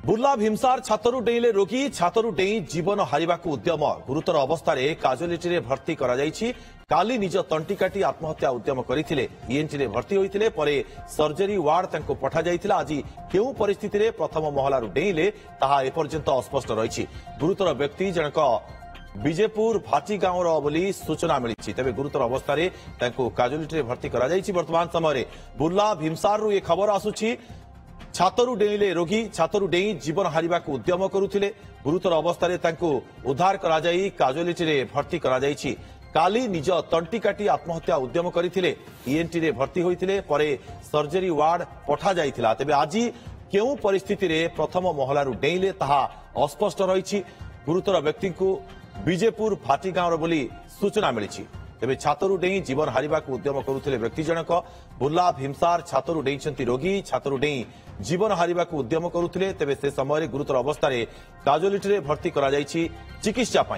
बुर्ला भीमसार छातरू डेईले रोगी छातरू डेई जीवन हारिबाकू उद्यम गुरुतर अवस्था काजुआलिटी रे भर्ती करा जायछि। काली निज तंटी काटी आत्महत्या उद्यम करथिले ईएनटी रे भर्ती होइथिले परे सर्जरी वार्ड तांको पठा जायथिला। आज केउ परिस्थिति रे प्रथम महलारू डेईले ताहा एपर्यंत अस्पष्ट रहिछि। गुरुतर व्यक्ति जनक विजेपुर भाटी गांवर बोली सूचना मिली। तेज गुरुतर अवस्था काजुआलिटी रे भर्ती करा जायछि। वर्तमान समय बुर्ला भीमसार रु ये खबर आसुछि। छातरू डेईले रोगी छातरू डेई जीवन हारिबाकू उद्यम करुथिले। गुरुतर अवस्था उद्धार करा जाई काजुआलिटी रे भर्ती करा जायछि। काली निज तंटी काटी आत्महत्या उद्यम करथिले ईएनटी रे भर्ती होइथिले परे सर्जरी वार्ड पठा जायथिला। तेबे आज केउ परिस्थिति रे प्रथम महलारू डेईले ताहा अस्पष्ट रहिछि। गुरुतर व्यक्ति को विजेपुर भाटी गांवर बोली सूचना मिली। तेज छातरू डेई जीवन हारिबाकू उद्यम करुथिले व्यक्ति जनक बुर्ला भीमसार छातरू डेईछंती रोगी छातरू डेई जीवन हारिबाकू उद्यम करुथिले। तेज से समय गुरुतर अवस्था काजुआलिटी रे भर्ती करा जायछि चिकित्सा पई।